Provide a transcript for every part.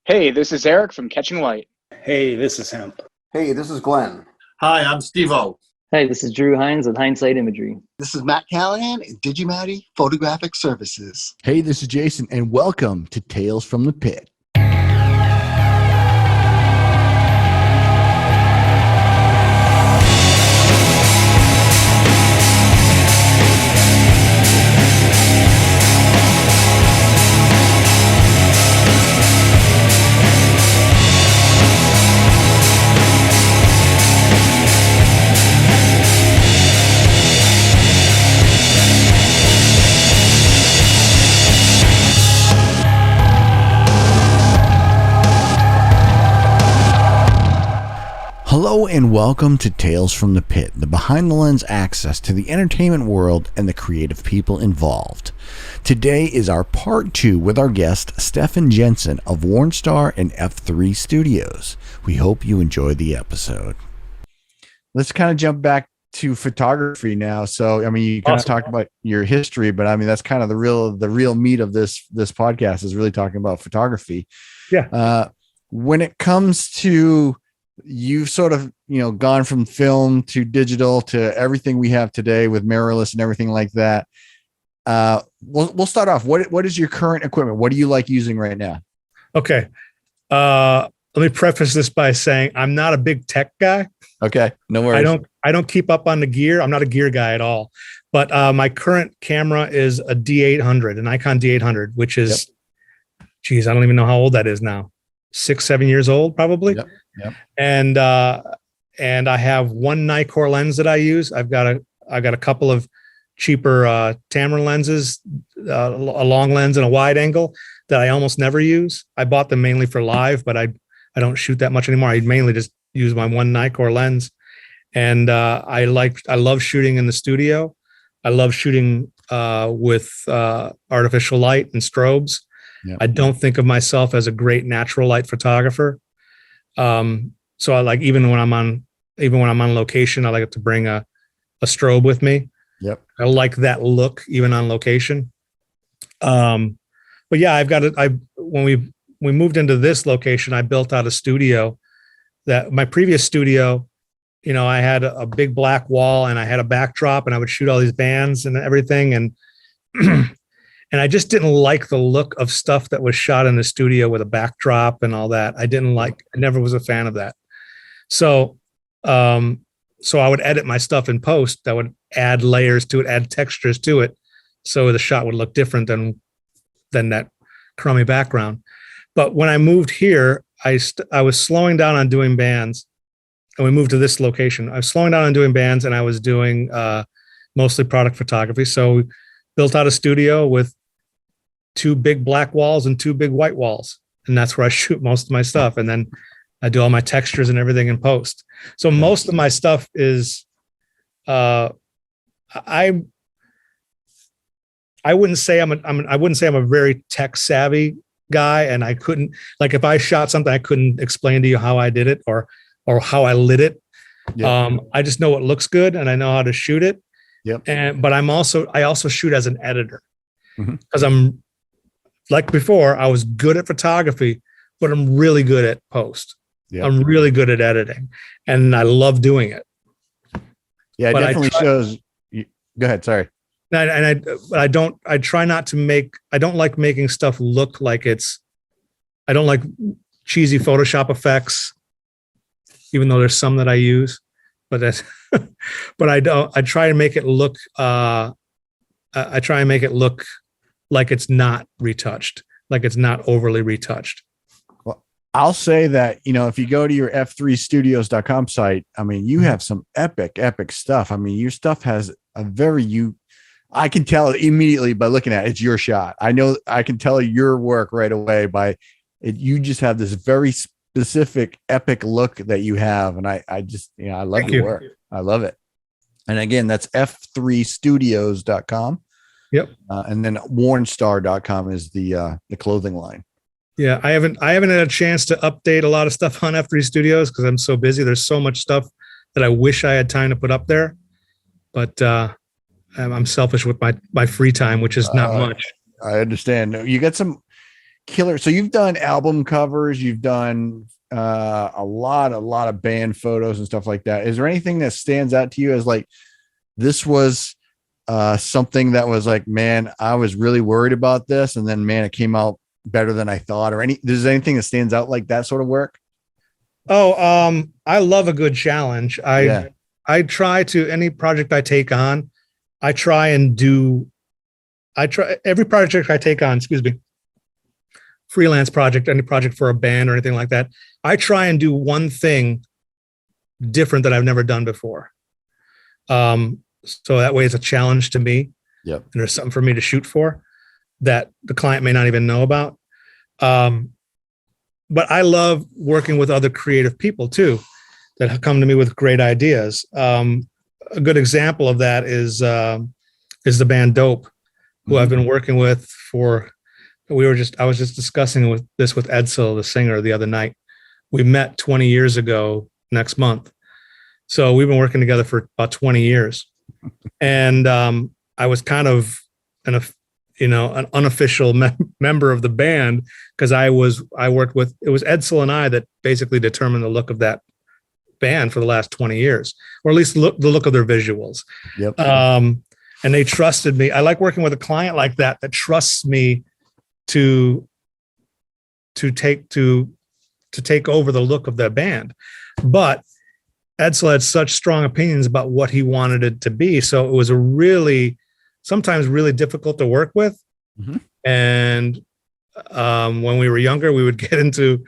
Hey, this is Eric from Catching Light. Hey, this is Hemp. Hey, this is Glenn. Hi, I'm Steve-O. Hey, this is Drew Hines with Hindsight Imagery. This is Matt Callahan at Digimatty Photographic Services. Hey, this is Jason, and welcome to Tales from the Pit. Hello and welcome to Tales from the Pit, the behind-the-lens access to the entertainment world and the creative people involved. Today is our part 2 with our guest, Stephen Jensen of Wornstar and F3 Studios. We hope you enjoy the episode. Let's kind of jump back to photography now. So, I mean, you kind of talked about your history, but I mean, that's kind of the real meat of this podcast is really talking about photography. Yeah. When it comes to you've sort of, gone from film to digital to everything we have today with mirrorless and everything like that. We'll start off. What is your current equipment? What do you like using right now? Okay. Let me preface this by saying I'm not a big tech guy. Okay. No worries. I don't keep up on the gear. I'm not a gear guy at all. But my current camera is a D800, an Nikon D800, which is, geez, I don't even know how old that is now. 6-7 years old, probably. Yep. And I have one Nikkor lens that I use. I've got a couple of cheaper Tamron lenses, a long lens and a wide angle that I almost never use. I bought them mainly for live, but I don't shoot that much anymore. I mainly just use my one Nikkor lens. And I love shooting in the studio. I love shooting with artificial light and strobes. Yep. I don't think of myself as a great natural light photographer. So I like, even when I'm on location, I like to bring a strobe with me. Yep. I like that look even on location. But yeah, when we moved into this location, I built out a studio that my previous studio, I had a big black wall and I had a backdrop and I would shoot all these bands and everything. And, and I just didn't like the look of stuff that was shot in the studio with a backdrop and all that. I never was a fan of that. So I would edit my stuff in post. I would add layers to it, add textures to it, so the shot would look different than that crummy background. But when I moved here, I was slowing down on doing bands, and we moved to this location. I was slowing down on doing bands, and I was doing mostly product photography. So we built out a studio with 2 big black walls and 2 big white walls, and that's where I shoot most of my stuff. And then I do all my textures and everything in post. So most of my stuff is, I wouldn't say I'm a very tech savvy guy. And I couldn't, like, if I shot something, I couldn't explain to you how I did it or how I lit it. Yep. I just know what looks good and I know how to shoot it. Yep. But I also shoot as an editor, because I'm, like before, I was good at photography, but I'm really good at post. Yep. I'm really good at editing, and I love doing it. Yeah, it definitely shows. Go ahead. Sorry. I don't like making stuff look like I don't like cheesy Photoshop effects, even though there's some that I use, but I try to make it look, like it's not retouched, like it's not overly retouched. Well, I'll say that, if you go to your f3studios.com site, I mean, you have some epic stuff. I mean, your stuff has I can tell immediately by looking at it, it's your shot. I know I can tell your work right away by it. You just have this very specific epic look that you have. And I just, I love your work. I love it. And again, that's f3studios.com. Yep. And then Wornstar.com is the clothing line. Yeah. I haven't had a chance to update a lot of stuff on F3 Studios because I'm so busy. There's so much stuff that I wish I had time to put up there, but I'm selfish with my free time, which is not much. I understand. You got some killer. So you've done album covers, you've done a lot of band photos and stuff like that. Is there anything that stands out to you as like, this was something that was like, man, I was really worried about this, and then man, it came out better than I thought? Or there's anything that stands out like that sort of work? I love a good challenge. I try to, any project I take on, every project I take on, freelance project, any project for a band or anything like that, I try and do one thing different that I've never done before. So that way it's a challenge to me. Yep. And there's something for me to shoot for that the client may not even know about. But I love working with other creative people too, that have come to me with great ideas. A good example of that is the band Dope, who I've been working with for. I was just discussing this with Edsel, the singer, the other night. We met 20 years ago next month, so we've been working together for about 20 years. And I was kind of an unofficial member of the band, because I worked with, it was Edsel and I that basically determined the look of that band for the last 20 years, or at least the look of their visuals. Yep. And they trusted me. I like working with a client like that trusts me to take over the look of their band. But Edsel had such strong opinions about what he wanted it to be. So it was sometimes really difficult to work with. Mm-hmm. And when we were younger, we would get into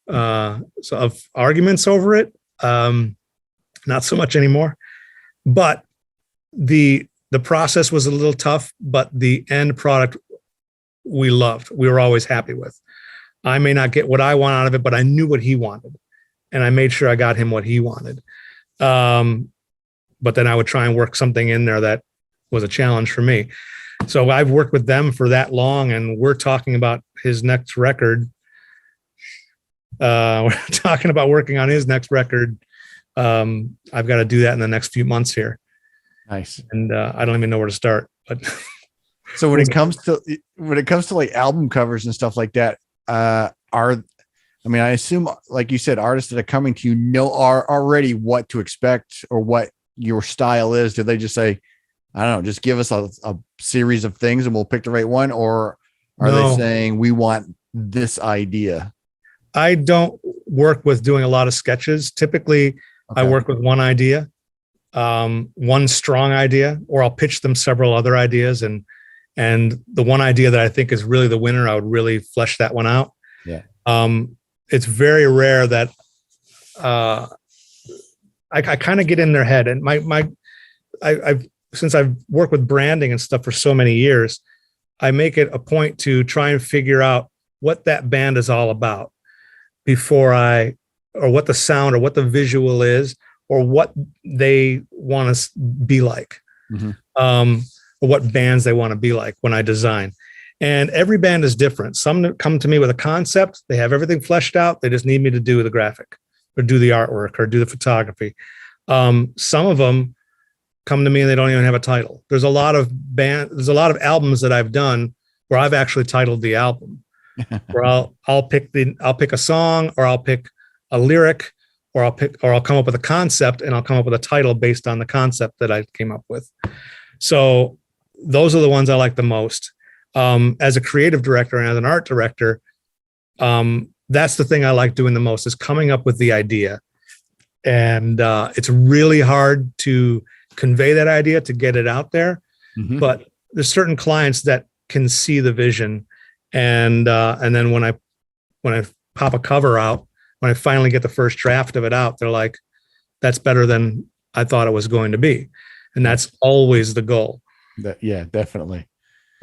sort of arguments over it. Not so much anymore. But the process was a little tough, but the end product we loved. We were always happy with. I may not get what I want out of it, but I knew what he wanted, and I made sure I got him what he wanted. But then I would try and work something in there that was a challenge for me. So I've worked with them for that long, and we're talking about his next record. We're talking about working on his next record. I've got to do that in the next few months here. Nice. And I don't even know where to start. But so when it comes to like album covers and stuff like that, I assume, like you said, artists that are coming to you are already what to expect or what your style is. Do they just say, I don't know, just give us a series of things and we'll pick the right one? Or are they saying we want this idea? I don't work with doing a lot of sketches. Typically, I work with one idea, one strong idea, or I'll pitch them several other ideas. And the one idea that I think is really the winner, I would really flesh that one out. Yeah. It's very rare that I kind of get in their head, and I've since I've worked with branding and stuff for so many years, I make it a point to try and figure out what that band is all about or what the sound or what the visual is, or what they want to be like, or what bands they want to be like when I design. And every band is different. Some come to me with a concept. They have everything fleshed out. They just need me to do the graphic or do the artwork or do the photography. Some of them come to me and they don't even have a title. There's a lot of albums that I've done where I've actually titled the album, where I'll pick a song, or I'll pick a lyric, or I'll come up with a concept and I'll come up with a title based on the concept that I came up with. So those are the ones I like the most. As a creative director and as an art director, that's the thing I like doing the most, is coming up with the idea. And it's really hard to convey that idea, to get it out there. But there's certain clients that can see the vision. And then when I pop a cover out, when I finally get the first draft of it out, they're like, that's better than I thought it was going to be. And that's always the goal. Yeah, definitely.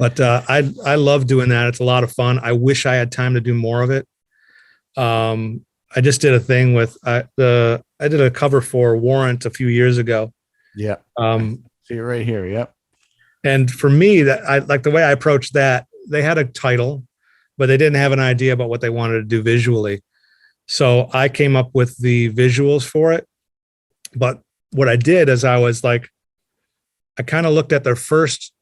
But I love doing that. It's a lot of fun. I wish I had time to do more of it. I just did a thing I did a cover for Warrant a few years ago. Yeah. See it right here. Yep. And for me, that I like the way I approached that. They had a title, but they didn't have an idea about what they wanted to do visually. So I came up with the visuals for it. But what I did is I kind of looked at their first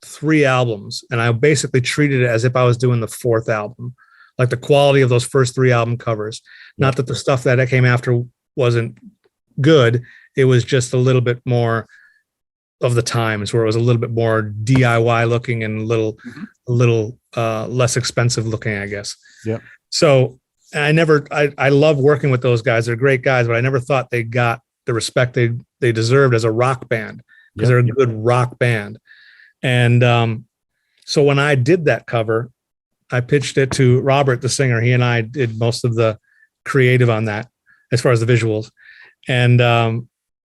3 albums, and I basically treated it as if I was doing the 4th album. like the quality of those first 3 album covers. Not that the stuff that came after wasn't good. It was just a little bit more of the times where it was a little bit more DIY looking and a little less expensive looking, I guess. Yep. So I love working with those guys. They're great guys, but I never thought they got the respect they deserved as a rock band, because they're a good rock band. And so when I did that cover, I pitched it to Robert, the singer. He and I did most of the creative on that as far as the visuals. And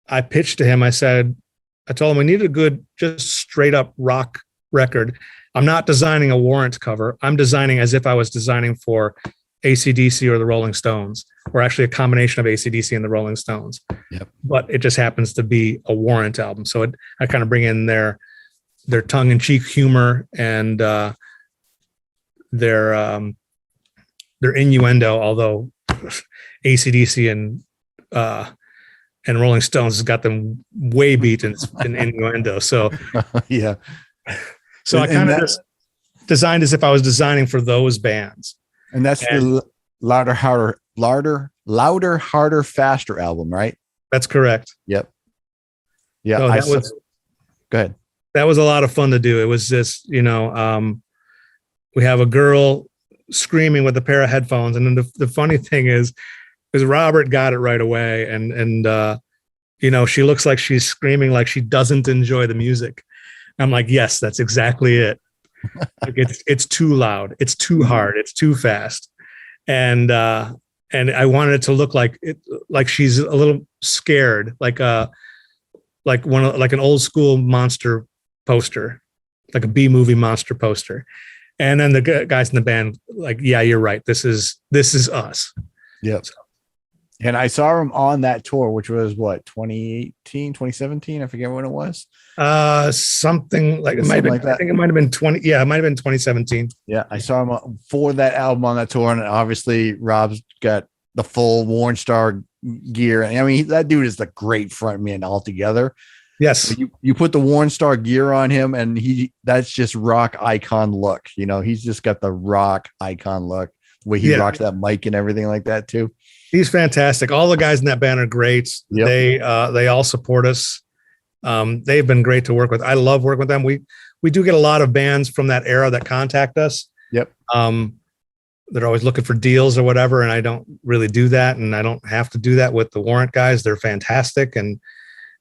I pitched to him. I told him we needed a good, just straight up rock record. I'm not designing a Warrant cover. I'm designing as if I was designing for AC/DC or the Rolling Stones, or actually a combination of AC/DC and the Rolling Stones. Yep. But it just happens to be a Warrant album. So I kind of bring in their tongue-in-cheek humor and their innuendo, although AC/DC and Rolling Stones has got them way beat in innuendo. So yeah. So I kind of just designed as if I was designing for those bands. And that's the louder, harder, faster album, right? That's correct. Yep. Yeah. So go ahead. That was a lot of fun to do. It was just, we have a girl screaming with a pair of headphones. And then the funny thing is Robert got it right away. And she looks like she's screaming like she doesn't enjoy the music. I'm like, yes, that's exactly it. Like it's too loud. It's too hard. It's too fast. And I wanted it to look like she's a little scared, like an old school monster poster, like a B-movie monster poster. And then the guys in the band, like, yeah, you're right. This is us. Yep. So. And I saw him on that tour, which was what, 2018, 2017? I forget when it was. Something like it might have been, like that. I think it might have been 20. Yeah, it might have been 2017. Yeah. I saw him for that album on that tour. And obviously Rob's got the full Wornstar gear. I mean, that dude is the great frontman altogether. Yes. So you put the Wornstar gear on him and that's just rock icon look. He's just got the rock icon look, the way he rocks that mic and everything like that too. He's fantastic. All the guys in that band are great. Yep. They all support us. They've been great to work with. I love working with them. We do get a lot of bands from that era that contact us. Yep. They're always looking for deals or whatever, and I don't really do that, and I don't have to do that with the Warrant guys. They're fantastic,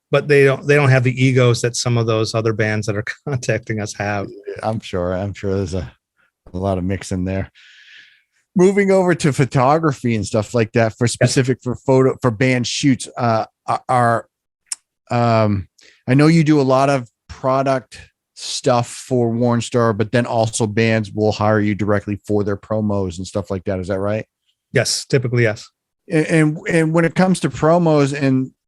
but they don't have the egos that some of those other bands that are contacting us have. I'm sure there's a lot of mix in there. Moving over to photography and stuff like that for specific for band shoots, I know you do a lot of product stuff for Wornstar, but then also bands will hire you directly for their promos and stuff like that. Is that right? Yes, typically yes. And when it comes to promos,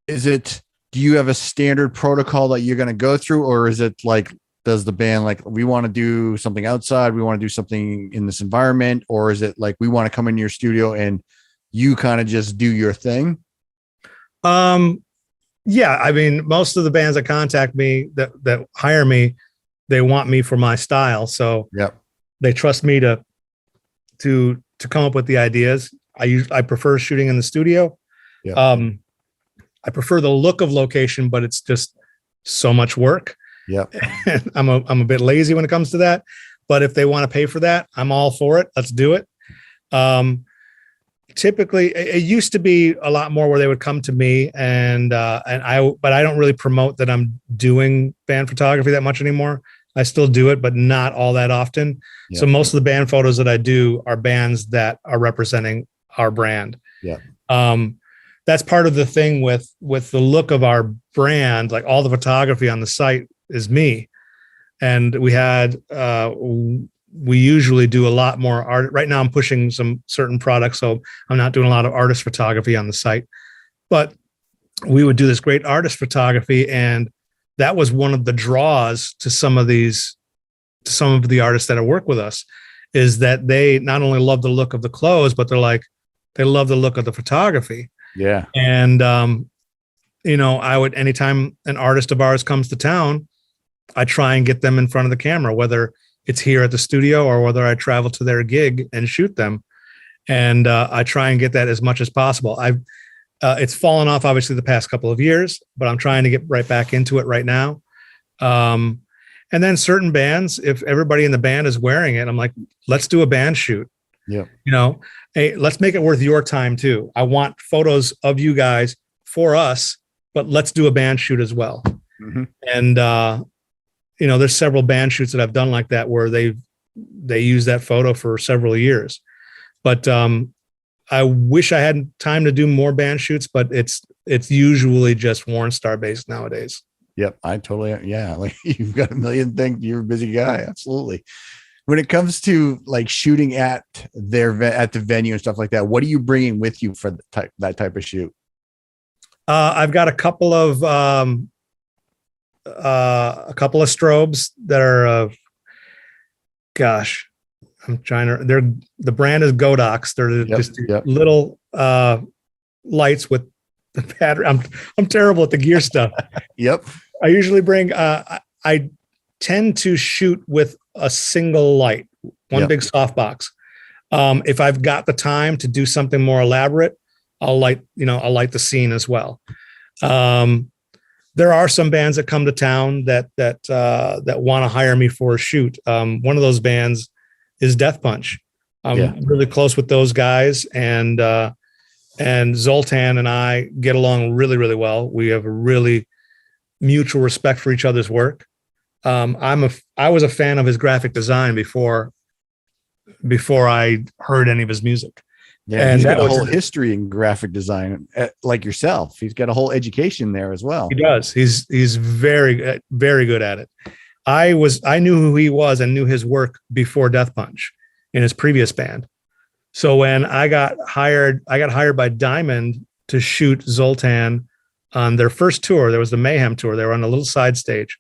do you have a standard protocol that you're going to go through, or is it like, does the band like, we want to do something outside, we want to do something in this environment, or is it like we want to come into your studio and you kind of just do your thing? Yeah, I mean, most of the bands that contact me that hire me, they want me for my style, so they trust me to come up with the ideas. I prefer shooting in the studio. I prefer the look of location, but it's just so much work. Yep. I'm a bit lazy when it comes to that, but if they want to pay for that, I'm all for it. Let's do it. Typically it used to be a lot more where they would come to me but I don't really promote that I'm doing band photography that much anymore. I still do it, but not all that often. Yep. So most of the band photos that I do are bands that are representing our brand. Yeah. That's part of the thing with the look of our brand. Like all the photography on the site is me. And we usually do a lot more art. Right now I'm pushing some certain products, so I'm not doing a lot of artist photography on the site, but we would do this great artist photography. And that was one of the draws to some of the artists that work with us, is that they not only love the look of the clothes, but they love the look of the photography. Yeah. And, anytime an artist of ours comes to town, I try and get them in front of the camera, whether it's here at the studio or whether I travel to their gig and shoot them. and I try and get that as much as possible. It's fallen off obviously the past couple of years, but I'm trying to get right back into it right now. And then certain bands, if everybody in the band is wearing it, I'm like, let's do a band shoot. Yeah. Hey, let's make it worth your time too. I want photos of you guys for us, but let's do a band shoot as well. Mm-hmm. And, there's several band shoots that I've done like that where they use that photo for several years. But I wish I had time to do more band shoots, but it's usually just Wornstar based nowadays. Yep. I totally, yeah. Like you've got a million things. You're a busy guy. Absolutely. When it comes to like shooting at the venue and stuff like that, what are you bringing with you for that type of shoot? I've got a couple of strobes that are, the brand is Godox. They're just little lights with the pattern. I'm terrible at the gear stuff. Yep. I usually bring, I tend to shoot with a single light, one big softbox. If I've got the time to do something more elaborate, I'll light the scene as well. There are some bands that come to town that want to hire me for a shoot. One of those bands is Death Punch. I'm really close with those guys, and Zoltan and I get along really, really well. We have a really mutual respect for each other's work. I was a fan of his graphic design before I heard any of his music. Yeah, and he's got a whole history in graphic design, like yourself. He's got a whole education there as well. He does. He's very, very good at it. I knew who he was and knew his work before Death Punch in his previous band. So when I got hired by Diamond to shoot Zoltan on their first tour. There was the Mayhem tour. They were on a little side stage,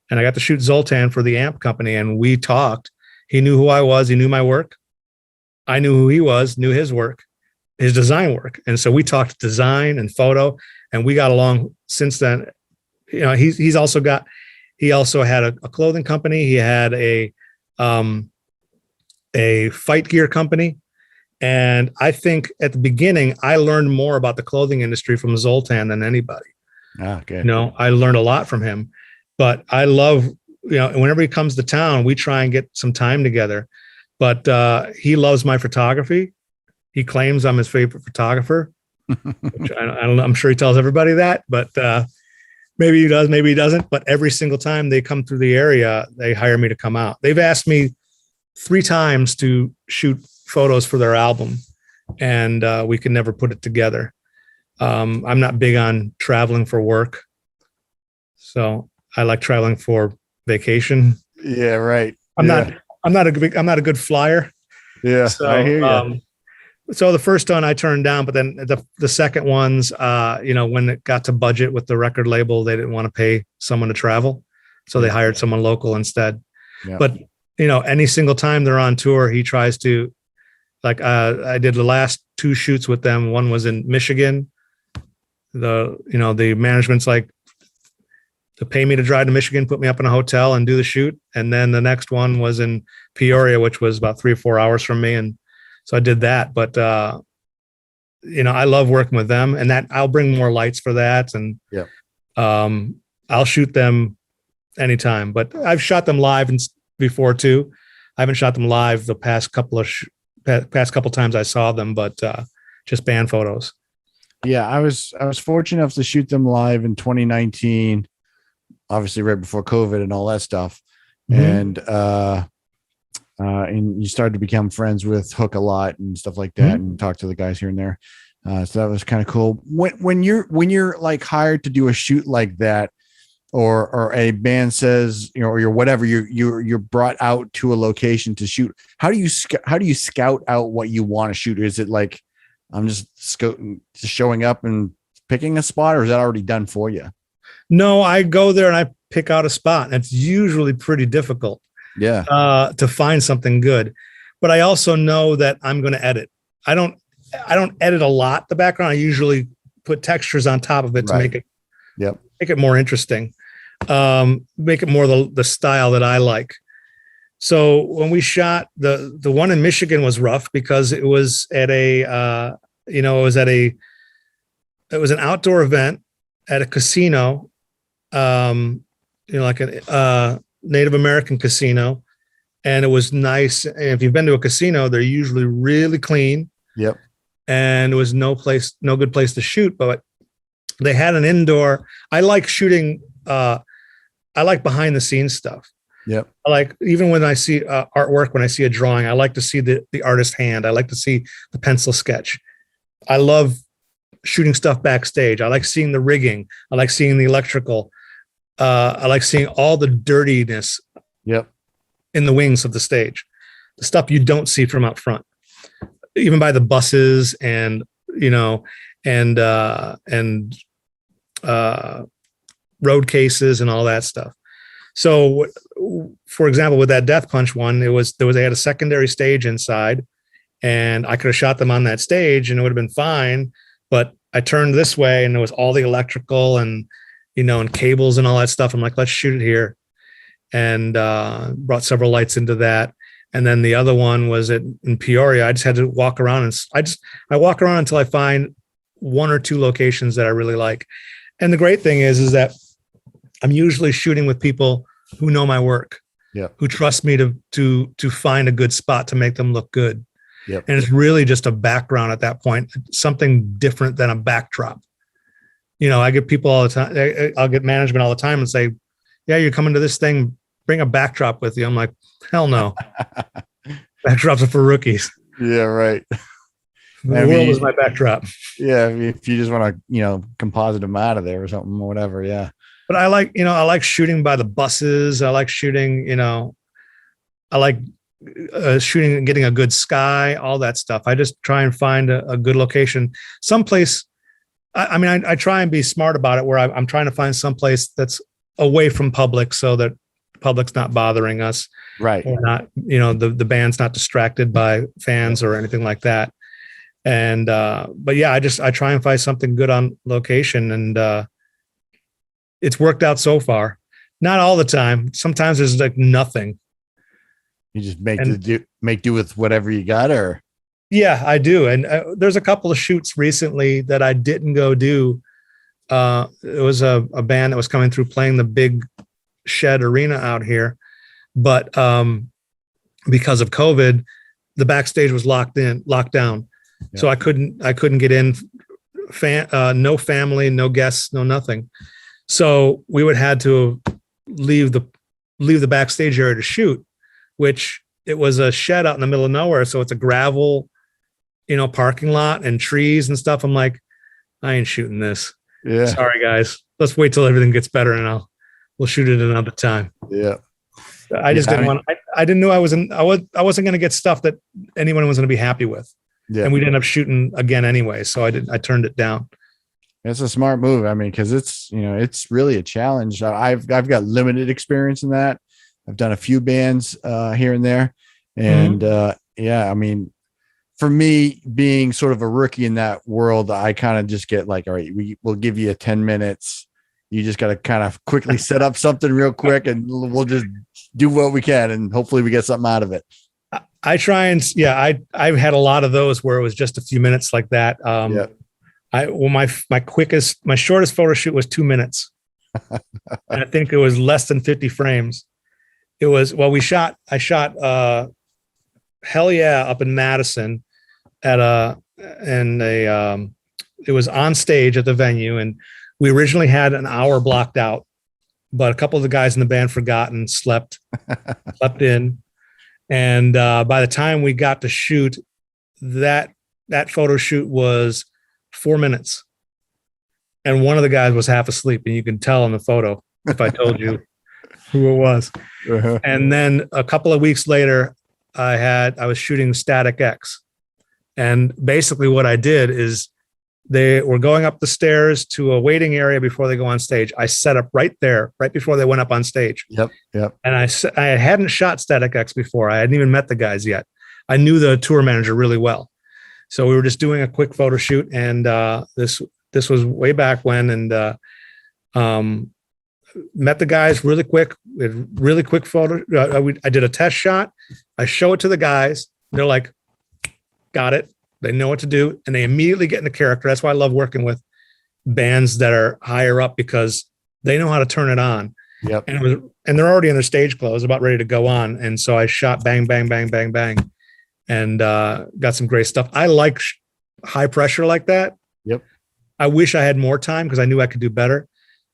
and I got to shoot Zoltan for the amp company, and we talked. He knew who I was. He knew my work. I knew who he was, knew his work, his design work. And so we talked design and photo, and we got along since then. You know, he also had a clothing company. He had a fight gear company. And I think at the beginning, I learned more about the clothing industry from Zoltan than anybody. Okay. You know, I learned a lot from him, but I love, you know, whenever he comes to town, we try and get some time together. But he loves my photography. He claims I'm his favorite photographer, which I don't know. I'm sure he tells everybody that, but maybe he does, maybe he doesn't. But every single time they come through the area, they hire me to come out. They've asked me 3 times to shoot photos for their album, and we can never put it together. I'm not big on traveling for work, so I like traveling for vacation. Yeah, right. I'm not a good flyer. Yeah, so, I hear you. So the first one I turned down, but then the second ones, you know, when it got to budget with the record label, they didn't want to pay someone to travel, so they hired someone local instead. Yeah. But you know, any single time they're on tour, he tries to, like, I did the last 2 shoots with them. One was in Michigan. The management's like, to pay me to drive to Michigan, put me up in a hotel and do the shoot. And then the next one was in Peoria, which was about 3 or 4 hours from me. And so I did that. But, you know, I love working with them, and that I'll bring more lights for that. And I'll shoot them anytime, but I've shot them live before too. I haven't shot them live the past couple times I saw them, but just band photos. Yeah, I was fortunate enough to shoot them live in 2019, obviously right before COVID and all that stuff. Mm-hmm. And you started to become friends with Hook a lot and stuff like that, and talk to the guys here and there. So that was kind of cool. When you're like hired to do a shoot like that, or a band says, you know, or you're whatever, you're brought out to a location to shoot. How do you scout out what you want to shoot? Is it like, I'm just showing up and picking a spot, or is that already done for you? No, I go there and I pick out a spot, and it's usually pretty difficult. Yeah. To find something good. But I also know that I'm going to edit. I don't edit a lot, the background. I usually put textures on top of it to make it more interesting. Make it more the style that I like. So when we shot the one in Michigan was rough because it was at it was an outdoor event at a casino, like a Native American casino. And it was nice. And if you've been to a casino, they're usually really clean. Yep. And it was no good place to shoot, but they had an indoor. I like shooting. I like behind the scenes stuff. Yep. I like, even when I see artwork, when I see a drawing, I like to see the artist hand. I like to see the pencil sketch. I love shooting stuff backstage. I like seeing the rigging. I like seeing the electrical. I like seeing all the dirtiness. Yep. In the wings of the stage, the stuff you don't see from out front, even by the buses and road cases and all that stuff. So, for example, with that Death Punch one, they had a secondary stage inside, and I could have shot them on that stage and it would have been fine. But I turned this way and there was all the electrical and cables and all that stuff. I'm like, let's shoot it here. And brought several lights into that. And then the other one was in Peoria. I just had to walk around, and I walk around until I find one or two locations that I really like. And the great thing is that I'm usually shooting with people who know my work, who trust me to find a good spot to make them look good. Yep. And it's really just a background at that point, something different than a backdrop. I get people all the time. I'll get management all the time and say, yeah, you're coming to this thing, bring a backdrop with you. I'm like, hell no. Backdrops are for rookies. Yeah, right. The world is my backdrop. Yeah, if you just want to, composite them out of there or something or whatever, yeah. But I like shooting by the buses. I like shooting, I like shooting and getting a good sky, all that stuff. I just try and find a good location, someplace. I try and be smart about it where I'm trying to find someplace that's away from public so that public's not bothering us. Right. Or not, the band's not distracted by fans or anything like that. And, but yeah, I try and find something good on location, and it's worked out so far. Not all the time. Sometimes there's like nothing. You just make do with whatever you got, or? Yeah, I do. And there's a couple of shoots recently that I didn't go do. It was a band that was coming through playing the big shed arena out here, but because of COVID, the backstage was locked down. Yeah. So I couldn't get in. No family, no guests, no nothing. So we would had to leave the backstage area to shoot, which it was a shed out in the middle of nowhere. So it's a gravel, parking lot and trees and stuff. I'm like, I ain't shooting this. Yeah. Sorry guys. Let's wait till everything gets better and we'll shoot it another time. Yeah. I just didn't want. I didn't know I wasn't going to get stuff that anyone was going to be happy with. Yeah. And we'd end up shooting again anyway. So I turned it down. It's a smart move. I mean, because it's it's really a challenge. I've got limited experience in that. I've done a few bands here and there, and yeah, I mean, for me being sort of a rookie in that world, I kind of just get like, all right, we'll give you 10 minutes. You just got to kind of quickly set up something real quick, and we'll just do what we can, and hopefully we get something out of it. I try and I've had a lot of those where it was just a few minutes like that. My shortest photo shoot was 2 minutes. And I think it was less than 50 frames. It was, I shot Hell Yeah up in Madison it was on stage at the venue, and we originally had an hour blocked out, but a couple of the guys in the band forgot and slept in. And by the time we got to shoot, that photo shoot was 4 minutes. And one of the guys was half asleep, and you can tell in the photo if I told you who it was. Uh-huh. And then a couple of weeks later, I was shooting Static X. And basically what I did is they were going up the stairs to a waiting area before they go on stage. I set up right there, right before they went up on stage. Yep. And I hadn't shot Static X before. I hadn't even met the guys yet. I knew the tour manager really well. So we were just doing a quick photo shoot. And this was way back when. And met the guys really quick. We had really quick photo. I did a test shot. I show it to the guys. They're like, got it. They know what to do, and they immediately get into character. That's why I love working with bands that are higher up, because they know how to turn it on. Yep. And they're already in their stage clothes, about ready to go on. And so I shot bang, bang, bang, bang, bang, and got some great stuff. I like high pressure like that. Yep. I wish I had more time because I knew I could do better.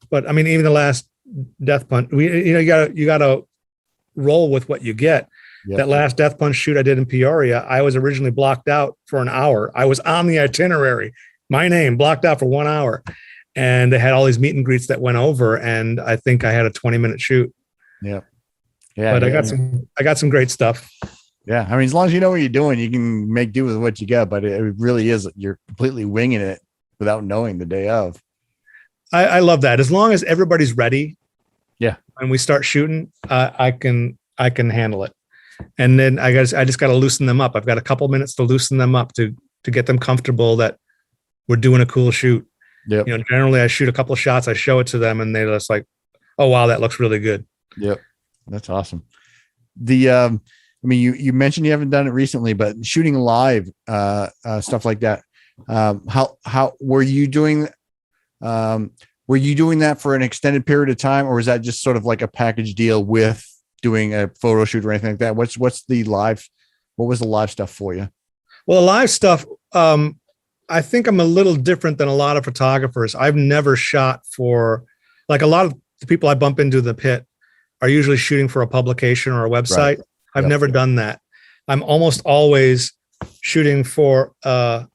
But I mean, even the last Death Punch, you gotta roll with what you get. Yep. That last Death Punch shoot I did in Peoria, I was originally blocked out for an hour. I was on the itinerary, my name blocked out for 1 hour. And they had all these meet and greets that went over. And I think I had a 20-minute shoot. Yeah. Yeah. But I got some great stuff. Yeah. I mean, as long as you know what you're doing, you can make do with what you got, but it really is, you're completely winging it without knowing the day of. I love that. As long as everybody's ready. Yeah. When we start shooting, I can handle it. And then I just got to loosen them up. I've got a couple minutes to loosen them up to get them comfortable that we're doing a cool shoot. Yep. Generally I shoot a couple of shots, I show it to them, and they're just like, oh, wow, that looks really good. Yep. That's awesome. I mean, you mentioned you haven't done it recently, but shooting live, stuff like that. How were you doing? Were you doing that for an extended period of time, or was that just sort of like a package deal with doing a photo shoot or anything like that? What was the live stuff for you? Well, the live stuff, I think I'm a little different than a lot of photographers. I've never shot for, like, a lot of the people I bump into the pit are usually shooting for a publication or a website. Right. I've never done that. I'm almost always shooting for a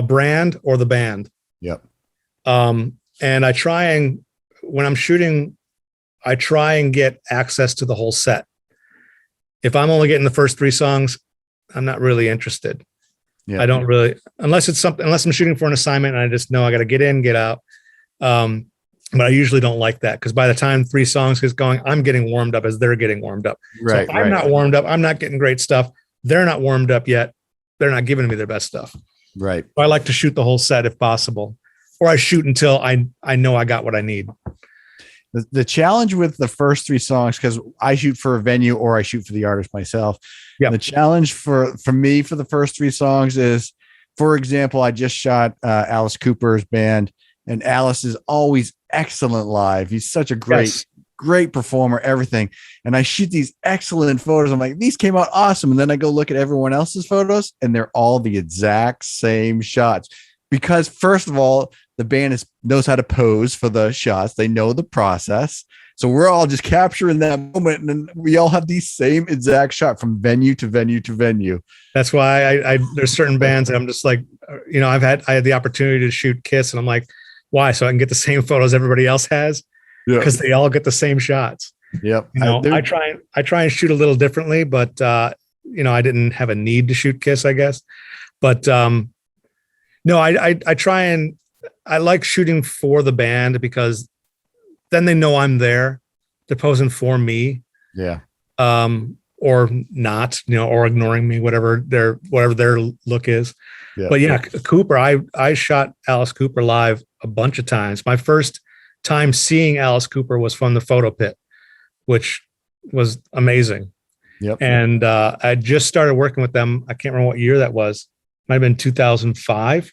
brand or the band. Yep. And when I'm shooting, I try and get access to the whole set. If I'm only getting the first 3 songs, I'm not really interested. Yeah. I don't really, unless I'm shooting for an assignment and I just know I got to get in, get out. But I usually don't like that, because by the time 3 songs is going, I'm getting warmed up as they're getting warmed up. Right. So if I'm not warmed up, I'm not getting great stuff. They're not warmed up yet. They're not giving me their best stuff. Right. So I like to shoot the whole set if possible, or I shoot until I know I got what I need. The challenge with the first 3 songs, because I shoot for a venue or I shoot for the artist myself. Yeah. The challenge for me for the first 3 songs is, for example, I just shot Alice Cooper's band, and Alice is always excellent live. He's such a great performer, everything. And I shoot these excellent photos. I'm like, these came out awesome. And then I go look at everyone else's photos, and they're all the exact same shots. Because first of all, the band knows how to pose for the shots. They know the process. So we're all just capturing that moment, and then we all have the same exact shot from venue to venue to venue. That's why there's certain bands that I'm just like, I had the opportunity to shoot Kiss, and I'm like, why? So I can get the same photos everybody else has, because they all get the same shots. Yep. I try and shoot a little differently, but I didn't have a need to shoot Kiss, I guess. But no, I try and I like shooting for the band, because then they know I'm there. They're posing for me. Yeah. Or not, or ignoring me, whatever their look is. Yeah. But yeah, Cooper, I shot Alice Cooper live a bunch of times. My first time seeing Alice Cooper was from the photo pit, which was amazing. Yep. And I just started working with them. I can't remember what year that was. Might have been 2005.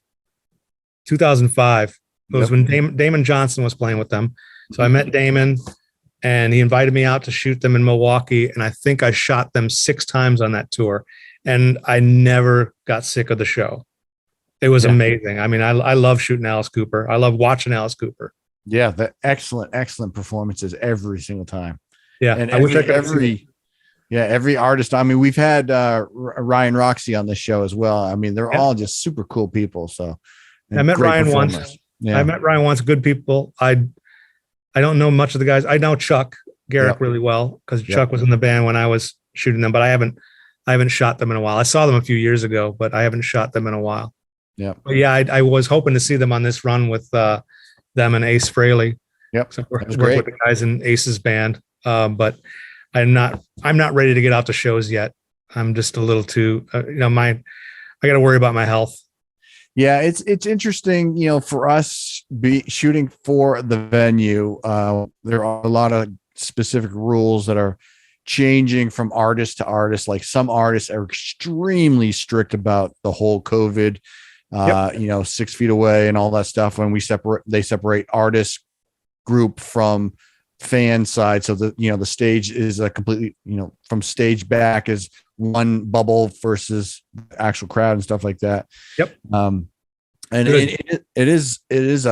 2005. It was when Damon Johnson was playing with them. So I met Damon, and he invited me out to shoot them in Milwaukee. And I think I shot them 6 times on that tour, and I never got sick of the show. It was amazing. I mean, I love shooting Alice Cooper. I love watching Alice Cooper. Yeah. The excellent performances every single time. Yeah. And I wish I could every artist. I mean, we've had Ryan Roxy on this show as well. I mean, they're all just super cool people. So I met Ryan once. Yeah. I met Ryan once. Good people. I don't know much of the guys. I know Chuck Garrick really well, because Chuck was in the band when I was shooting them, but I haven't shot them in a while. I saw them a few years ago, but I haven't shot them in a while. Yeah. But yeah, I was hoping to see them on this run with them and Ace Frehley. Yep. So we're working with the guys in Ace's band. But I'm not ready to get out to shows yet. I'm just a little too, I got to worry about my health. Yeah, it's interesting, for us shooting for the venue. There are a lot of specific rules that are changing from artist to artist. Like some artists are extremely strict about the whole COVID, 6 feet away and all that stuff. When they separate artist group from fan side. So the stage is a completely, from stage back is one bubble versus actual crowd and stuff like that. Yep. And it is it's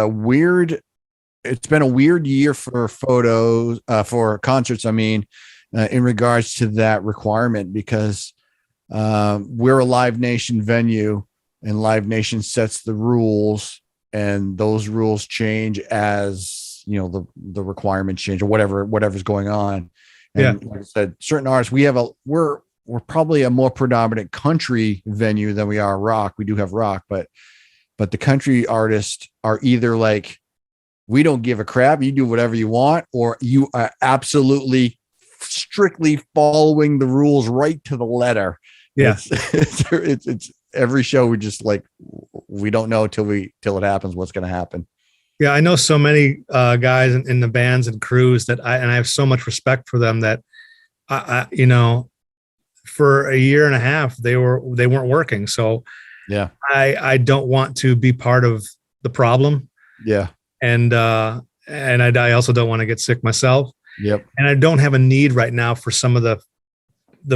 been a weird year for photos, for concerts. I mean, in regards to that requirement, because we're a Live Nation venue and Live Nation sets the rules, and those rules change as, the requirements change or whatever's going on. And like I said, certain artists, we're probably a more predominant country venue than we are rock. We do have rock, but the country artists are either like, we don't give a crap, you do whatever you want, or you are absolutely strictly following the rules right to the letter. Yeah. It's every show. We just like, we don't know till it happens what's going to happen. Yeah, I know so many guys in the bands and crews that I have so much respect for them that I for a year and a half they weren't working. So yeah, I don't want to be part of the problem. Yeah, and I also don't want to get sick myself. Yep. And I don't have a need right now for some of the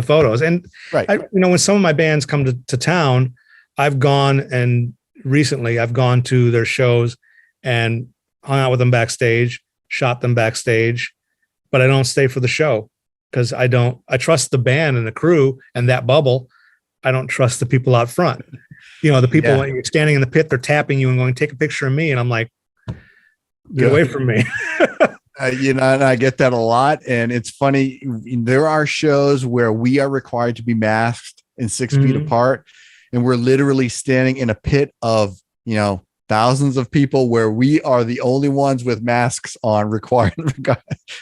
photos. And right, when some of my bands come to town, I've gone to their shows and hung out with them backstage, shot them backstage, but I don't stay for the show because I trust the band and the crew and that bubble. I don't trust the people out front. The people when you're standing in the pit, they're tapping you and going, take a picture of me. And I'm like, get away from me. And I get that a lot. And it's funny. There are shows where we are required to be masked and 6 feet apart. And we're literally standing in a pit of, thousands of people where we are the only ones with masks on required. And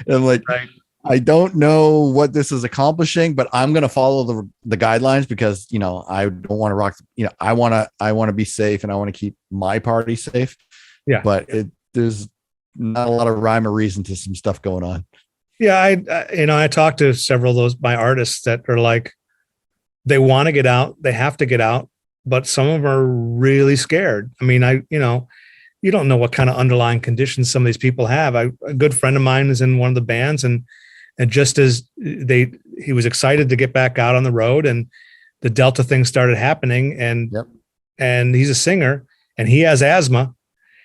I'm like, right. I don't know what this is accomplishing, but I'm going to follow the guidelines because, I don't want to rock, I want to be safe and I want to keep my party safe. Yeah. But there's not a lot of rhyme or reason to some stuff going on. Yeah. I talked to several of my artists that are like, they want to get out, they have to get out, but some of them are really scared. I mean, you don't know what kind of underlying conditions some of these people have. A good friend of mine is in one of the bands, and just as he was excited to get back out on the road, and the Delta thing started happening, and he's a singer, and he has asthma,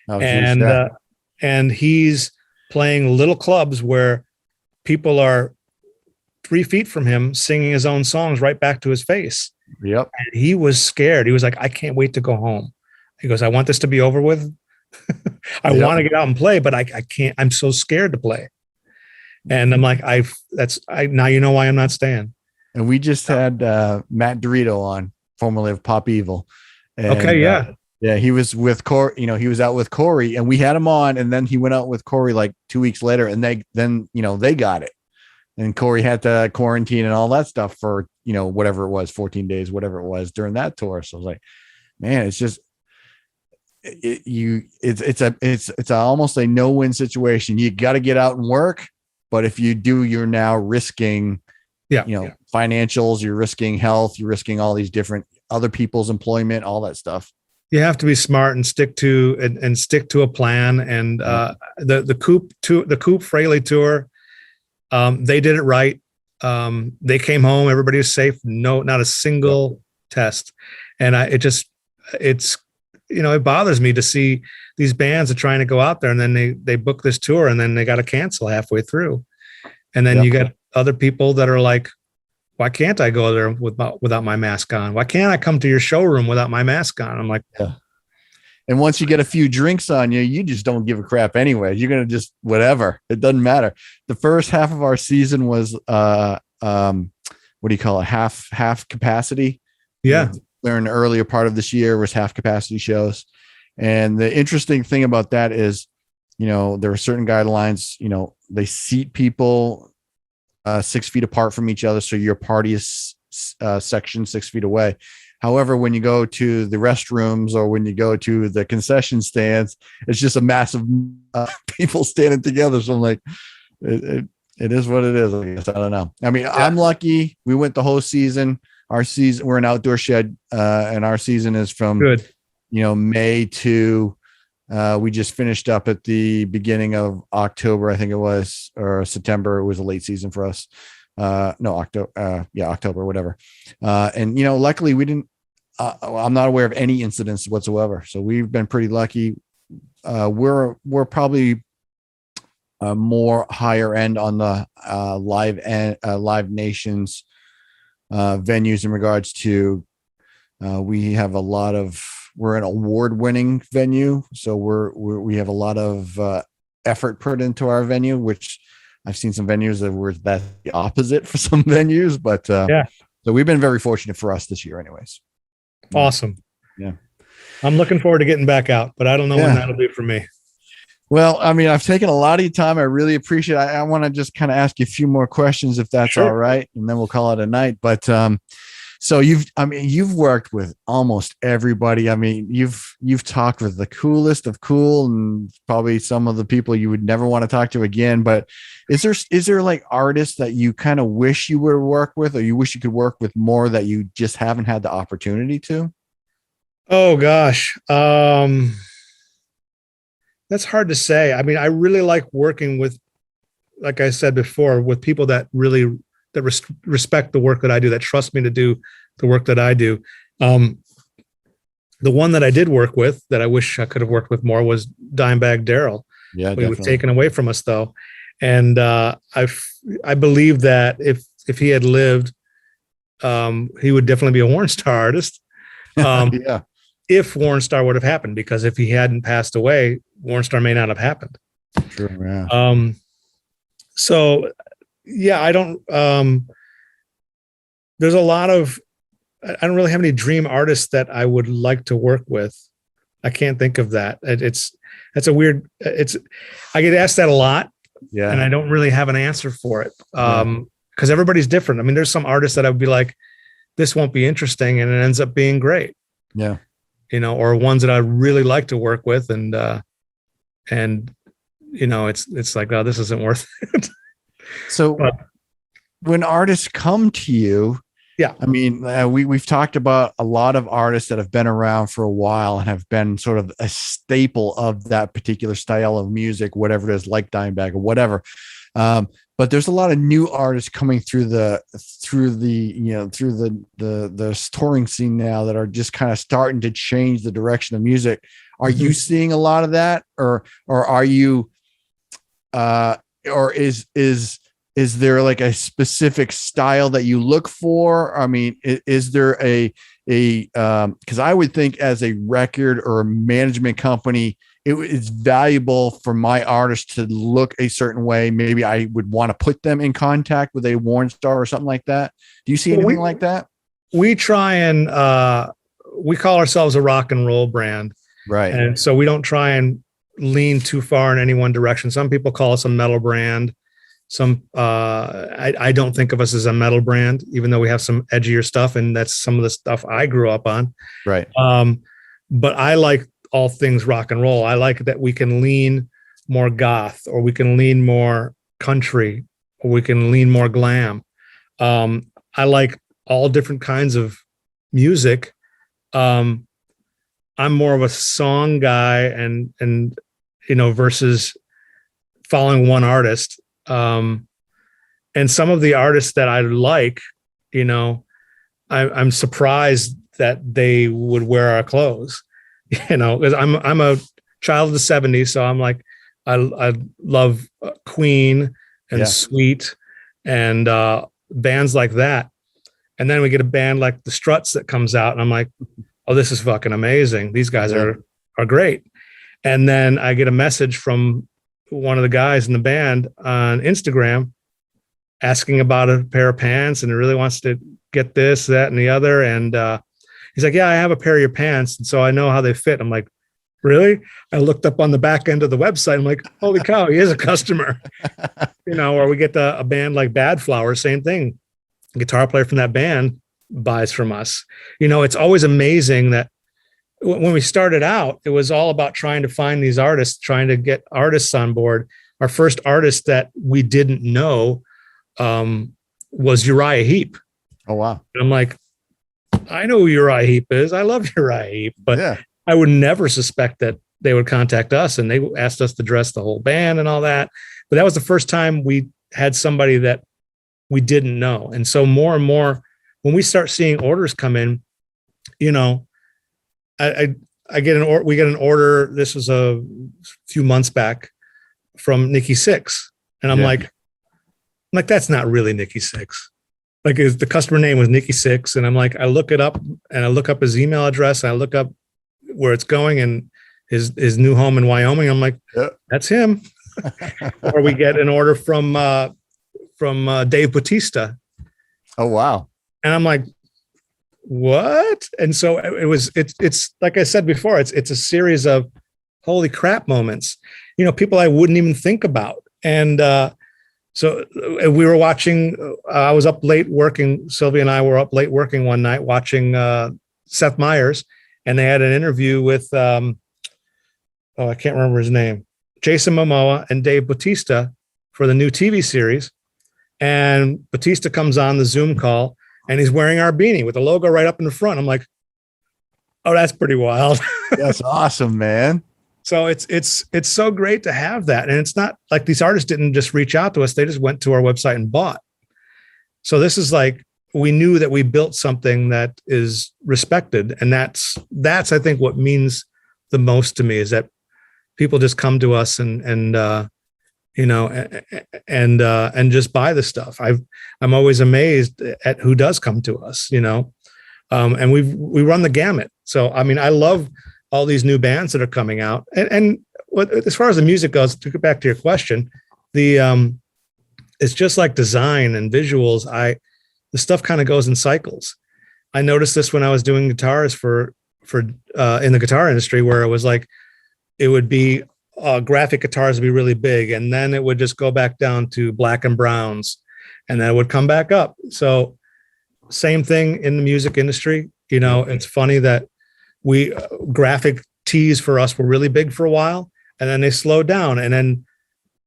and he's playing little clubs where people are 3 feet from him singing his own songs right back to his face. Yep. And he was scared. He was like, I can't wait to go home. He goes, I want this to be over with. I want to get out and play, but I can't. I'm so scared to play. And I'm like, now you know why I'm not staying. And we just had Matt Dorito on, formerly of Pop Evil. And, okay, yeah. Yeah, he was with Corey, he was out with Corey, and we had him on, and then he went out with Corey like 2 weeks later, and they got it. And Corey had to quarantine and all that stuff for, whatever it was, 14 days, whatever it was during that tour. So I was like, man, it's just, it's almost a no-win situation. You got to get out and work. But if you do, you're now risking, financials, you're risking health, you're risking all these different other people's employment, all that stuff. You have to be smart and stick to a plan. And the Coop Fraley tour, they did it right. They came home, everybody was safe. No, not a single test. And it bothers me to see these bands are trying to go out there, and then they book this tour, and then they got to cancel halfway through. And then you got other people that are like, why can't I go there without my mask on? Why can't I come to your showroom without my mask on? I'm like, yeah. And once you get a few drinks on you, you just don't give a crap anyway. You're going to just whatever. It doesn't matter. The first half of our season was, what do you call it? Half capacity. Yeah. During the earlier part of this year was half capacity shows. And the interesting thing about that is, there are certain guidelines, they seat people 6 feet apart from each other. So your party is sectioned 6 feet away. However, when you go to the restrooms or when you go to the concession stands, it's just a massive people standing together. So I'm like, it is what it is. I guess I don't know. I mean, I'm lucky. We went the whole season. Our season, we're an outdoor shed, and our season is from Good. May to we just finished up at the beginning of October, I think it was, or September. It was a late season for us. No, October, whatever. And luckily we didn't. I'm not aware of any incidents whatsoever. So we've been pretty lucky. We're probably more higher end on the Live Nations venues in regards to we have we're an award-winning venue, so we have a lot of effort put into our venue, which I've seen some venues that's the opposite for some venues, but so we've been very fortunate for us this year anyways. Awesome. Yeah. I'm looking forward to getting back out, but I don't know when that'll be for me. Well, I mean, I've taken a lot of your time. I really appreciate it. I want to just kind of ask you a few more questions if that's all right. And then we'll call it a night. But so you've worked with almost everybody. I mean, you've talked with the coolest of cool and probably some of the people you would never want to talk to again. But is there like artists that you kind of wish you would work with, or you wish you could work with more that you just haven't had the opportunity to? Oh gosh. That's hard to say. I mean, I really like working with, like I said before, with people that really respect the work that I do, that trust me to do the work that I do. The one that I did work with that I wish I could have worked with more was Dimebag Daryl. Yeah, he was taken away from us though, and I believe that if he had lived, he would definitely be a Wornstar artist. If Wornstar would have happened, because if he hadn't passed away, Wornstar may not have happened. True. Yeah. So yeah, I don't, there's a lot of, I don't really have any dream artists that I would like to work with. I can't think of that. That's a weird, I get asked that a lot. Yeah. And I don't really have an answer for it. Cause everybody's different. I mean, there's some artists that I would be like, this won't be interesting. And it ends up being great. Yeah. Or ones that I really like to work with. And it's like, oh, this isn't worth it. So when artists come to you, I mean, we've talked about a lot of artists that have been around for a while and have been sort of a staple of that particular style of music, whatever it is, like Dimebag or whatever. But there's a lot of new artists coming through the touring scene now that are just kind of starting to change the direction of music. Are you seeing a lot of that, or are you, or is there like a specific style that you look for? I mean, is there because I would think as a record or a management company, it's valuable for my artist to look a certain way. Maybe I would want to put them in contact with a Wornstar or something like that. Do you see anything like that? We try and we call ourselves a rock and roll brand. Right. And so we don't try and lean too far in any one direction. Some people call us a metal brand. I don't think of us as a metal brand, even though we have some edgier stuff, and that's some of the stuff I grew up on. Right. But I like all things rock and roll. I like that we can lean more goth, or we can lean more country, or we can lean more glam. I like all different kinds of music. I'm more of a song guy and versus following one artist. And some of the artists that I like, I'm surprised that they would wear our clothes, because I'm a child of the 70s. So I'm like, I love Queen and Sweet and bands like that. And then we get a band like the Struts that comes out, and I'm like, oh, this is fucking amazing. These guys are great. And then I get a message from one of the guys in the band on Instagram asking about a pair of pants, and he really wants to get this, that, and the other. And he's like, yeah, I have a pair of your pants, and so I know how they fit. I'm like, really? I looked up on the back end of the website. I'm like, holy cow, he is a customer. Or we get a band like Bad Flower, same thing. Guitar player from that band buys from us. It's always amazing that when we started out, it was all about trying to find these artists, trying to get artists on board. Our first artist that we didn't know was Uriah Heep. Oh, wow. And I'm like, I know who Uriah Heep is. I love Uriah Heep, but Yeah. I would never suspect that they would contact us, and they asked us to dress the whole band and all that. But that was the first time we had somebody that we didn't know. And so more and more, when we start seeing orders come in, I get we get an order. This was a few months back from Nikki Sixx. And I'm like, that's not really Nikki Sixx. Like the customer name was Nikki Sixx. And I'm like, I look it up and I look up his email address. And I look up where it's going and his new home in Wyoming. I'm like, that's him. Or we get an order from Dave Bautista. Oh, wow. And I'm like, what? And so it's like I said before, it's a series of holy crap moments, people I wouldn't even think about. And so we were watching, I was up late working. Sylvia and I were up late working one night watching Seth Meyers, and they had an interview with, I can't remember his name, Jason Momoa and Dave Bautista for the new TV series. And Bautista comes on the Zoom call, and he's wearing our beanie with the logo right up in the front. I'm like, oh, that's pretty wild. That's awesome, man. So it's so great to have that. And it's not like these artists didn't just reach out to us. They just went to our website and bought. So this is like, we knew that we built something that is respected. And that's, I think, what means the most to me, is that people just come to us and just buy the stuff. I'm always amazed at who does come to us, and we run the gamut. So, I mean, I love all these new bands that are coming out. And as far as the music goes, to get back to your question, it's just like design and visuals. The stuff kind of goes in cycles. I noticed this when I was doing guitars for in the guitar industry, where it was like, it would be graphic guitars would be really big, and then it would just go back down to black and browns, and then it would come back up. So same thing in the music industry. It's funny that graphic tees for us were really big for a while, and then they slowed down, and then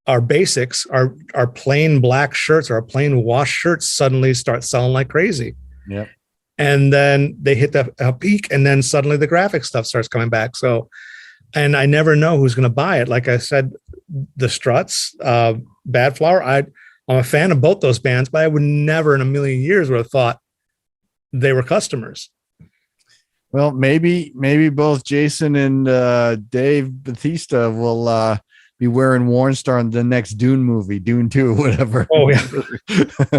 our basics, our plain black shirts or our plain wash shirts suddenly start selling like crazy. Yep. And then they hit a peak, and then suddenly the graphic stuff starts coming back. So, and I never know who's going to buy it. Like I said, the Struts, Bad Flower, I'm a fan of both those bands, but I would never in a million years would have thought they were customers. Well, maybe both Jason and Dave Bautista will be wearing Wornstar in the next Dune movie, Dune 2 or whatever. Oh, yeah.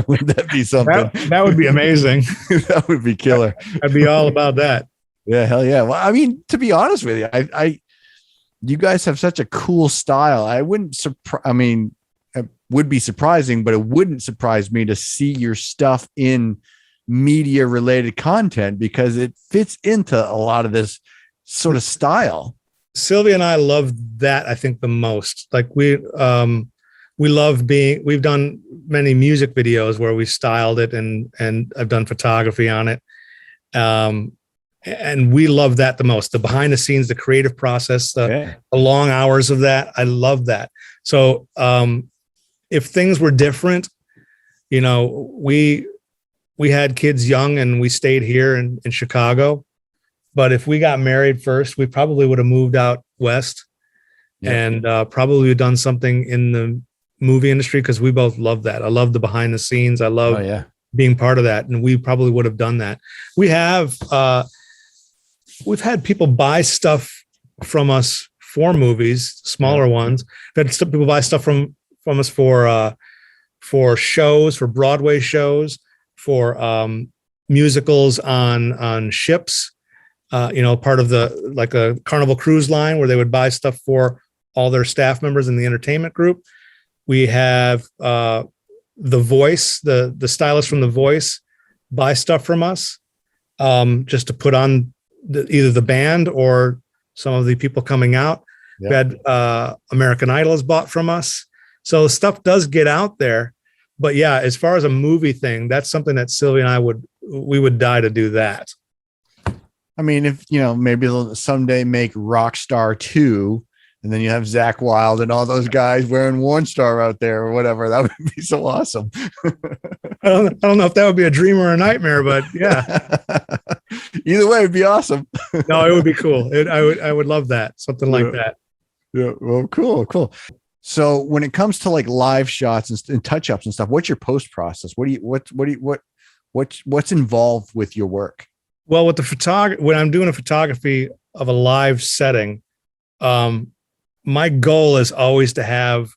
Would that be something? That would be amazing. That would be killer. I'd be all about that. Yeah, hell yeah. Well, I mean, to be honest with you, you guys have such a cool style. It would be surprising, but it wouldn't surprise me to see your stuff in media related content, because it fits into a lot of this sort of style. Sylvia and I love that, I think, the most. Like we love we've done many music videos where we styled it, and I've done photography on it. And we love that the most, the behind the scenes, the creative process, the long hours of that. I love that. So if things were different, we had kids young and we stayed here in Chicago. But if we got married first, we probably would have moved out west and probably done something in the movie industry, because we both love that. I love the behind the scenes. I love being part of that. And we probably would have done that. We've had people buy stuff from us for movies, smaller ones. We've had some people buy stuff from us for shows, for Broadway shows, for musicals on ships. Part of like a Carnival Cruise Line, where they would buy stuff for all their staff members in the entertainment group. We have The Voice, the stylist from The Voice, buy stuff from us just to put on either the band or some of the people coming out. We had American Idol is bought from us. So the stuff does get out there. But yeah, as far as a movie thing, that's something that Sylvia and I we would die to do that. I mean, if maybe they'll someday make Rockstar 2, and then you have Zach Wilde and all those guys wearing Wornstar out there or whatever. That would be so awesome. I don't know if that would be a dream or a nightmare, but yeah. Either way, it'd be awesome. No, it would be cool. I would love that. Something like that. Yeah. Well, cool. So when it comes to like live shots and touch ups and stuff, what's your post process? What's involved with your work? Well, with the when I'm doing a photography of a live setting, my goal is always to have,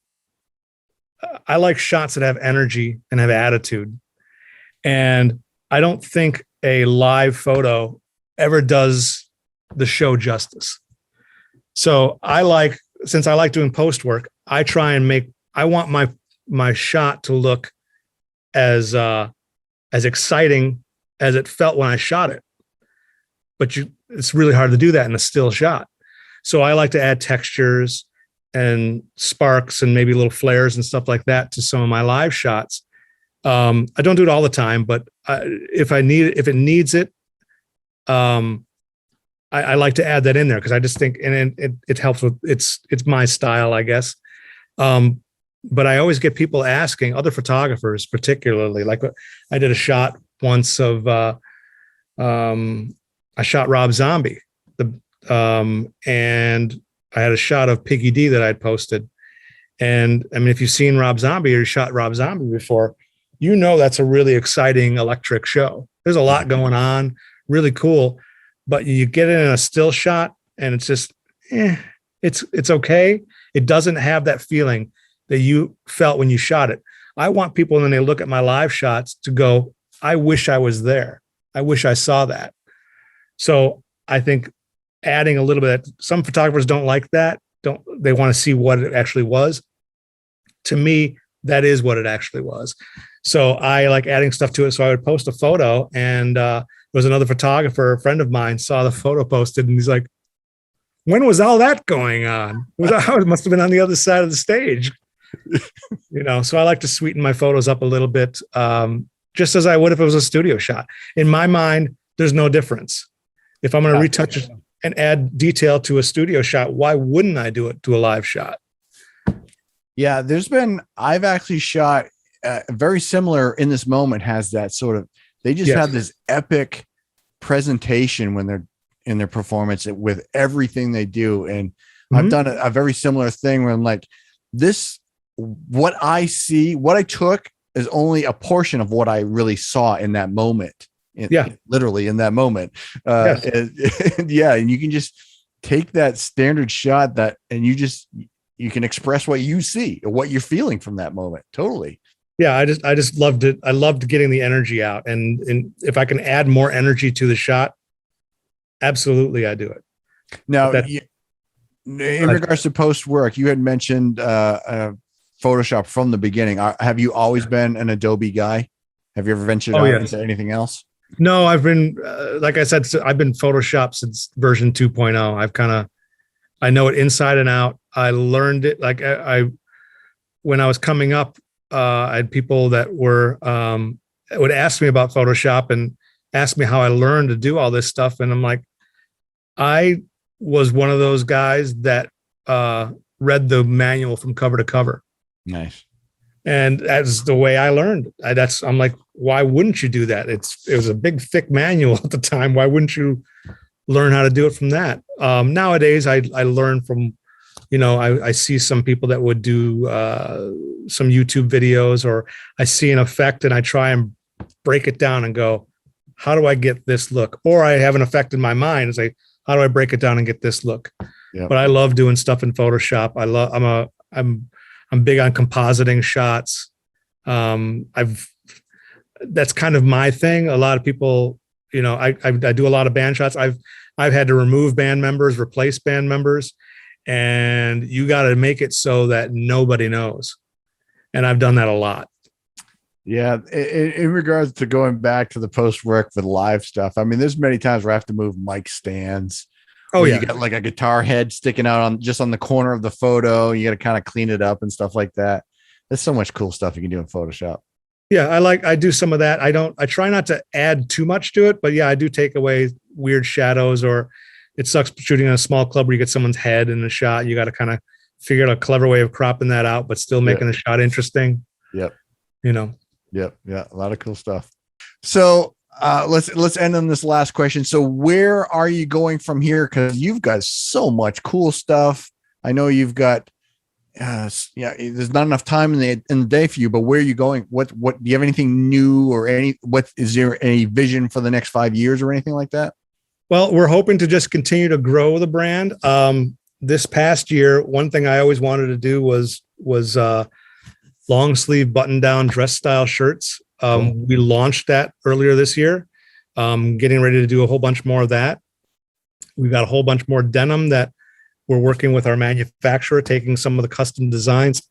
I like shots that have energy and have attitude. And I don't think a live photo ever does the show justice. So since I like doing post work, I want my shot to look as exciting as it felt when I shot it. But it's really hard to do that in a still shot. So I like to add textures and sparks and maybe little flares and stuff like that to some of my live shots. I don't do it all the time, but if it needs it, I like to add that in there because I just think, and it helps with it's my style, I guess. But I always get people asking, other photographers particularly, like I did a shot once of I shot Rob Zombie, and I had a shot of Piggy D that I'd posted. And I mean, if you've seen Rob Zombie or you shot Rob Zombie before, that's a really exciting electric show. There's a lot going on, really cool. But you get it in a still shot and it's just, it's okay. It doesn't have that feeling that you felt when you shot it. I want people when they look at my live shots to go, I wish I was there. I wish I saw that. So I think adding a little bit, some photographers don't like that. They want to see what it actually was. To me, that is what it actually was. So I like adding stuff to it. So I would post a photo, and there was another photographer, a friend of mine, saw the photo posted, and he's like, when was all that going on? It must have been on the other side of the stage. So I like to sweeten my photos up a little bit, just as I would if it was a studio shot. In my mind, there's no difference. If I'm going to retouch it and add detail to a studio shot, why wouldn't I do it to a live shot? Yeah, I've actually shot very similar in this moment has that sort of, they just have this epic presentation when they're in their performance with everything they do. And I've done a very similar thing where I'm like, what I see, what I took is only a portion of what I really saw in that moment. Literally in that moment. And you can just take that standard shot and you can express what you see or what you're feeling from that moment. Totally. Yeah. I just loved it. I loved getting the energy out. And if I can add more energy to the shot, absolutely I do it. Now, in regards to post work, you had mentioned Photoshop from the beginning. Have you always been an Adobe guy? Have you ever ventured out into anything else? No, I've been, like I said, I've been Photoshop since version 2.0. I know it inside and out. I learned it. Like when I was coming up, I had people that would ask me about Photoshop and ask me how I learned to do all this stuff. And I'm like, I was one of those guys that read the manual from cover to cover. Nice. And that's the way I learned. I'm like, why wouldn't you do that? It was a big, thick manual at the time. Why wouldn't you learn how to do it from that? Nowadays, I learn from, I see some people that would do some YouTube videos, or I see an effect and I try and break it down and go, how do I get this look? Or I have an effect in my mind and say, how do I break it down and get this look? Yep. But I love doing stuff in Photoshop. I'm big on compositing shots. That's kind of my thing. A lot of people, I do a lot of band shots. I've had to remove band members, replace band members, and you got to make it so that nobody knows. And I've done that a lot. Yeah. In regards to going back to the post work with live stuff, I mean, there's many times where I have to move mic stands. Oh yeah. You got like a guitar head sticking out on the corner of the photo. You got to kind of clean it up and stuff like that. There's so much cool stuff you can do in Photoshop. Yeah, I do some of that. I try not to add too much to it, but yeah, I do take away weird shadows, or it sucks shooting in a small club where you get someone's head in the shot. You got to kind of figure out a clever way of cropping that out, but still making the shot interesting. Yep. You know. Yep. Yeah. A lot of cool stuff. So let's end on this last question. So where are you going from here? Because you've got so much cool stuff. I know you've got there's not enough time in the day for you, but where are you going? What do you have anything new, or is there any vision for the next 5 years or anything like that? Well, we're hoping to just continue to grow the brand. This past year, one thing I always wanted to do was long sleeve button down dress style shirts. We launched that earlier this year. Getting ready to do a whole bunch more of that. We've got a whole bunch more denim that we're working with our manufacturer, taking some of the custom designs,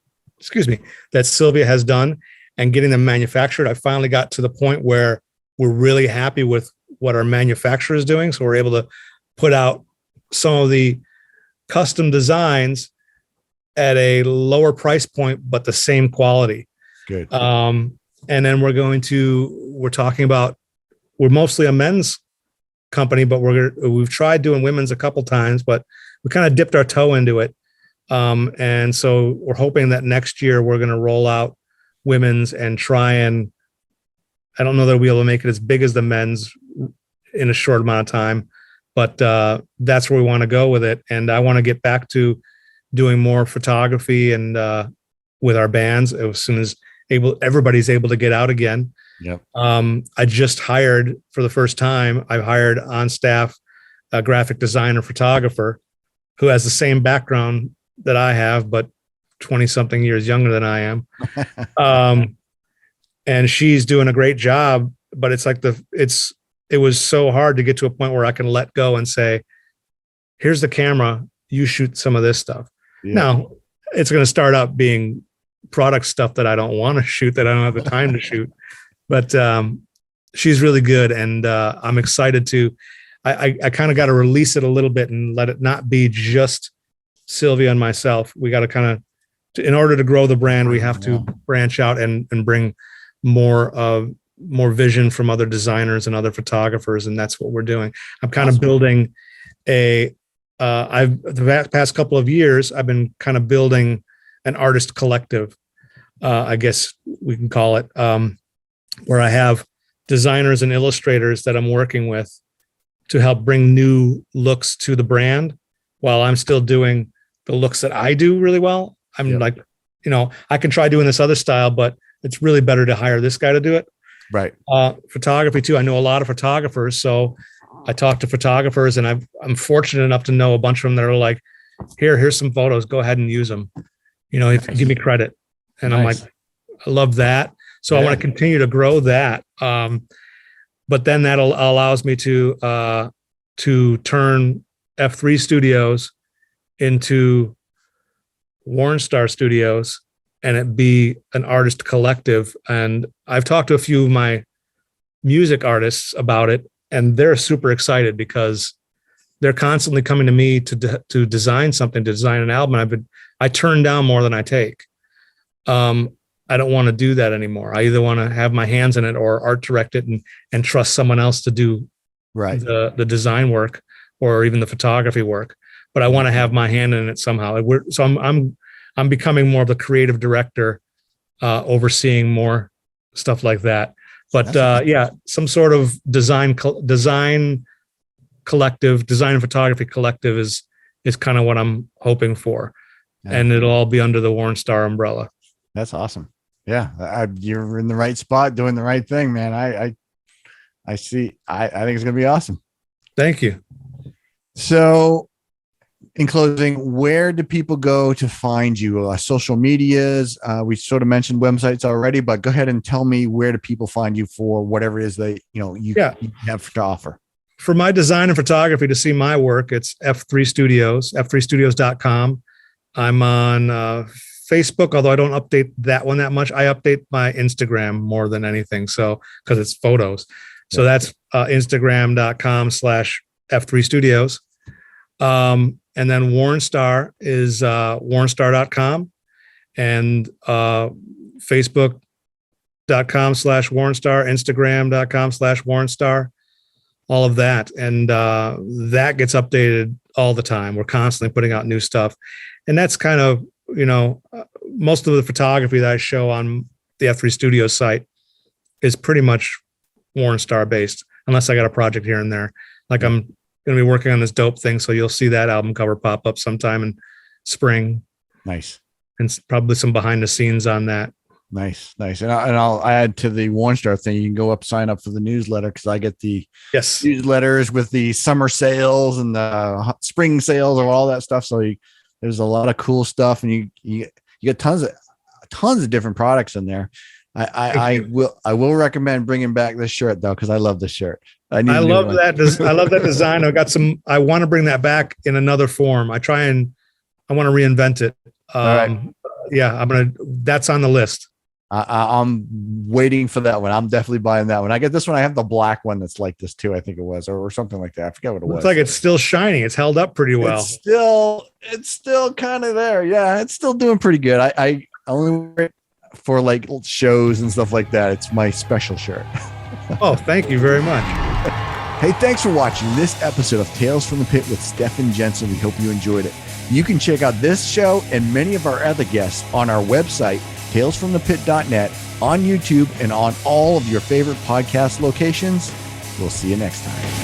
that Sylvia has done and getting them manufactured. I finally got to the point where we're really happy with what our manufacturer is doing. So we're able to put out some of the custom designs at a lower price point, but the same quality. Good. And then we're talking about, we're mostly a men's company, but we've tried doing women's a couple times, but we kind of dipped our toe into it. And so we're hoping that next year we're going to roll out women's and try, and I don't know that we'll be able to make it as big as the men's in a short amount of time, but that's where we want to go with it. And I want to get back to doing more photography and with our bands as soon as everybody's able to get out again. Yep. I just hired, for the first time, I've hired on staff a graphic designer photographer who has the same background that I have, but 20 something years younger than I am. And she's doing a great job, but it's like it was so hard to get to a point where I can let go and say, here's the camera, you shoot some of this stuff. Yeah. Now it's going to start out being product stuff that I don't want to shoot, that I don't have the time to shoot, but she's really good. And I'm excited to, I kind of got to release it a little bit and let it not be just Sylvia and myself. We got to kind of, in order to grow the brand, we have to branch out and bring more vision from other designers and other photographers. And that's what we're doing. I'm kind of building the past couple of years, I've been kind of building an artist collective, I guess we can call it, where I have designers and illustrators that I'm working with to help bring new looks to the brand while I'm still doing the looks that I do really well. I'm like, I can try doing this other style, but it's really better to hire this guy to do it. Right. Photography too. I know a lot of photographers. So I talk to photographers, and I'm fortunate enough to know a bunch of them that are like, here's some photos, go ahead and use them. Give me credit. And I'm like, I love that. So I want to continue to grow that. But then that allows me to turn F3 Studios into Wornstar Studios and it be an artist collective. And I've talked to a few of my music artists about it, and they're super excited because they're constantly coming to me to design something, to design an album. I turn down more than I take. I don't want to do that anymore. I either want to have my hands in it or art direct it and trust someone else to do the design work or even the photography work. But I want to have my hand in it somehow. So I'm becoming more of the creative director, overseeing more stuff like that. But some sort of design collective, design and photography collective is kind of what I'm hoping for. Yeah. And it'll all be under the Wornstar umbrella. That's awesome. Yeah, you're in the right spot, doing the right thing, man. I see. I think it's going to be awesome. Thank you. So, in closing, where do people go to find you? Social medias. We sort of mentioned websites already, but go ahead and tell me, where do people find you for whatever it is that you have to offer? For my design and photography, to see my work, it's F3 Studios, f3studios.com. I'm on Facebook, although I don't update that one that much. I update my Instagram more than anything. So, because it's photos. So that's Instagram.com/F3 Studios. And then Wornstar is Wornstar.com, and Facebook, Facebook.com/Wornstar, Instagram.com/Wornstar, all of that. And that gets updated all the time. We're constantly putting out new stuff. And that's kind of, most of the photography that I show on the F3 Studio site is pretty much Wornstar based, unless I got a project here and there. Like I'm going to be working on this dope thing. So you'll see that album cover pop up sometime in spring. Nice. And probably some behind the scenes on that. Nice. And I'll add to the Wornstar thing. You can go sign up for the newsletter, because I get the newsletters with the summer sales and the spring sales and all that stuff. So there's a lot of cool stuff, and you get tons of different products in there. I will recommend bringing back this shirt though, because I love this shirt. I love that design. I want to bring that back in another form. I want to reinvent it. Right. Yeah, that's on the list. I'm waiting for that one. I'm definitely buying that one. I get this one. I have the black one that's like this too, I think it was, or something like that. I forget what it was. Looks like it's still shining. It's held up pretty well. It's still kind of there. Yeah, it's still doing pretty good. I only wear it for like shows and stuff like that. It's my special shirt. Oh, thank you very much. Hey, thanks for watching this episode of Tales from the Pit with Stephen Jensen. We hope you enjoyed it. You can check out this show and many of our other guests on our website, talesfromthepit.net, on YouTube, and on all of your favorite podcast locations. We'll see you next time.